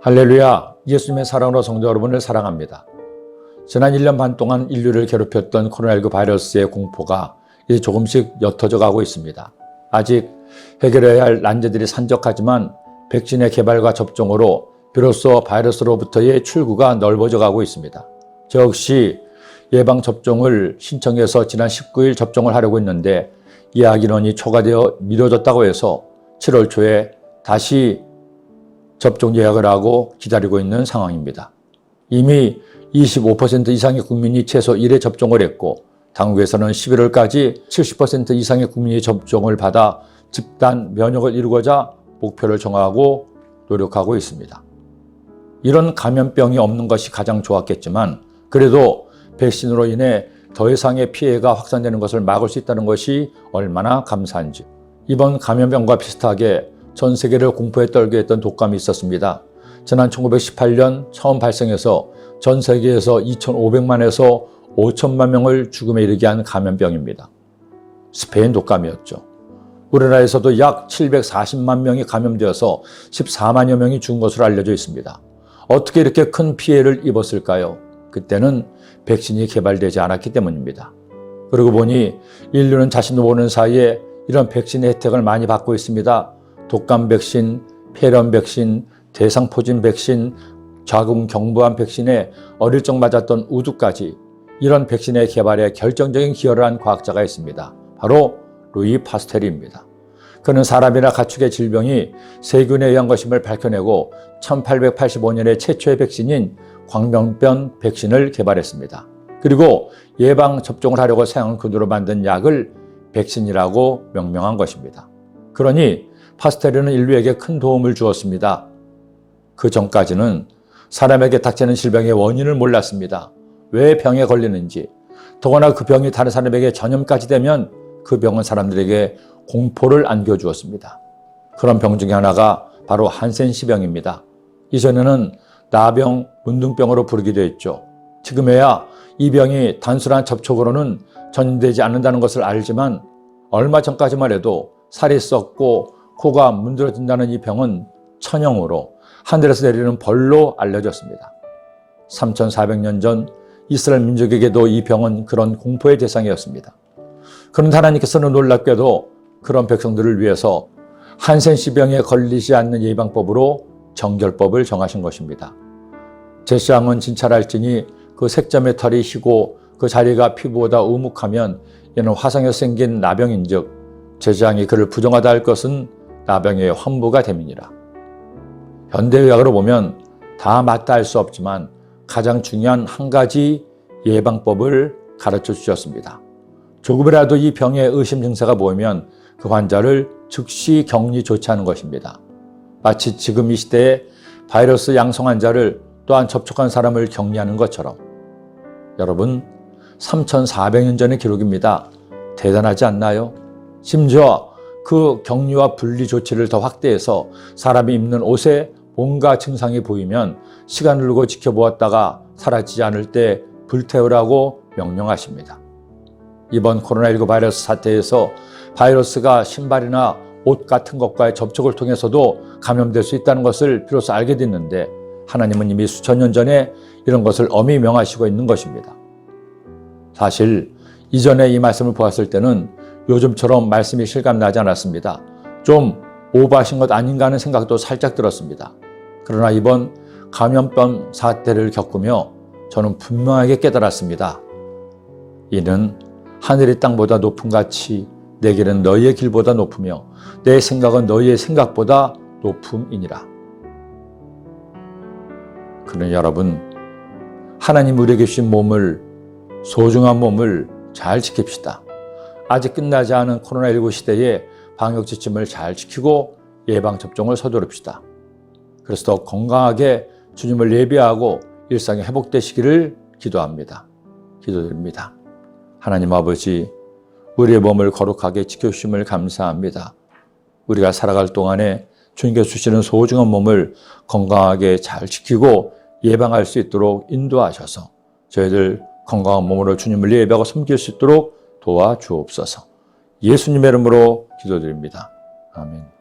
할렐루야, 예수님의 사랑으로 성도 여러분을 사랑합니다. 지난 1년 반 동안 인류를 괴롭혔던 코로나19 바이러스의 공포가 이제 조금씩 옅어져 가고 있습니다. 아직 해결해야 할 난제들이 산적하지만 백신의 개발과 접종으로 비로소 바이러스로부터의 출구가 넓어져 가고 있습니다. 저 역시 예방접종을 신청해서 지난 19일 접종을 하려고 했는데 예약 인원이 초과되어 미뤄졌다고 해서 7월 초에 다시 접종 예약을 하고 기다리고 있는 상황입니다. 이미 25% 이상의 국민이 최소 1회 접종을 했고 당국에서는 11월까지 70% 이상의 국민이 접종을 받아 집단 면역을 이루고자 목표를 정하고 노력하고 있습니다. 이런 감염병이 없는 것이 가장 좋았겠지만 그래도 백신으로 인해 더 이상의 피해가 확산되는 것을 막을 수 있다는 것이 얼마나 감사한지. 이번 감염병과 비슷하게 전 세계를 공포에 떨게 했던 독감이 있었습니다. 지난 1918년 처음 발생해서 전 세계에서 2,500만에서 5천만 명을 죽음에 이르게 한 감염병입니다. 스페인 독감이었죠. 우리나라에서도 약 740만 명이 감염되어서 14만여 명이 죽은 것으로 알려져 있습니다. 어떻게 이렇게 큰 피해를 입었을까요? 그때는 백신이 개발되지 않았기 때문입니다. 그러고 보니 인류는 자신도 모르는 사이에 이런 백신의 혜택을 많이 받고 있습니다. 독감 백신, 폐렴 백신, 대상포진 백신, 자궁 경부암 백신에 어릴 적 맞았던 우두까지 이런 백신의 개발에 결정적인 기여를 한 과학자가 있습니다. 바로 루이 파스테르입니다. 그는 사람이나 가축의 질병이 세균에 의한 것임을 밝혀내고 1885년에 최초의 백신인 광명병 백신을 개발했습니다. 그리고 예방 접종을 하려고 사용한 근으로 만든 약을 백신이라고 명명한 것입니다. 그러니 파스테르는 인류에게 큰 도움을 주었습니다. 그 전까지는 사람에게 닥치는 질병의 원인을 몰랐습니다. 왜 병에 걸리는지, 더구나 그 병이 다른 사람에게 전염까지 되면 그 병은 사람들에게 공포를 안겨주었습니다. 그런 병 중에 하나가 바로 한센시병입니다. 이전에는 나병, 문둥병으로 부르기도 했죠. 지금에야 이 병이 단순한 접촉으로는 전염되지 않는다는 것을 알지만 얼마 전까지만 해도 살이 썩고 코가 문드러진다는 이 병은 천형으로 하늘에서 내리는 벌로 알려졌습니다. 3,400년 전 이스라엘 민족에게도 이 병은 그런 공포의 대상이었습니다. 그런데 하나님께서는 놀랍게도 그런 백성들을 위해서 한센시병에 걸리지 않는 예방법으로 정결법을 정하신 것입니다. 제사장은 진찰할지니 그 색점의 털이 희고 그 자리가 피부보다 우묵하면 이는 화상에서 생긴 나병인즉 제사장이 그를 부정하다 할 것은 나병의 환부가 됨이니라. 현대의학으로 보면 다 맞다 할 수 없지만 가장 중요한 한 가지 예방법을 가르쳐 주셨습니다. 조금이라도 이 병의 의심 증세가 보이면 그 환자를 즉시 격리 조치하는 것입니다. 마치 지금 이 시대에 바이러스 양성 환자를 또한 접촉한 사람을 격리하는 것처럼. 여러분, 3,400년 전의 기록입니다. 대단하지 않나요? 심지어 그 격리와 분리 조치를 더 확대해서 사람이 입는 옷에 뭔가 증상이 보이면 시간을 두고 지켜보았다가 사라지지 않을 때 불태우라고 명령하십니다. 이번 코로나19 바이러스 사태에서 바이러스가 신발이나 옷 같은 것과의 접촉을 통해서도 감염될 수 있다는 것을 비로소 알게 됐는데 하나님은 이미 수천 년 전에 이런 것을 엄히 명하시고 있는 것입니다. 사실 이전에 이 말씀을 보았을 때는 요즘처럼 말씀이 실감나지 않았습니다. 좀 오버하신 것 아닌가 하는 생각도 살짝 들었습니다. 그러나 이번 감염병 사태를 겪으며 저는 분명하게 깨달았습니다. 이는 하늘이 땅보다 높은 같이 내 길은 너희의 길보다 높으며 내 생각은 너희의 생각보다 높음이니라. 그러니 여러분, 하나님 우리에게 주신 몸을, 소중한 몸을 잘 지킵시다. 아직 끝나지 않은 코로나19 시대에 방역 지침을 잘 지키고 예방접종을 서두릅시다. 그래서 더 건강하게 주님을 예배하고 일상이 회복되시기를 기도합니다. 기도드립니다. 하나님 아버지, 우리의 몸을 거룩하게 지켜주심을 감사합니다. 우리가 살아갈 동안에 주님께서 주시는 소중한 몸을 건강하게 잘 지키고 예방할 수 있도록 인도하셔서 저희들 건강한 몸으로 주님을 예배하고 섬길 수 있도록 도와주옵소서. 예수님의 이름으로 기도드립니다. 아멘.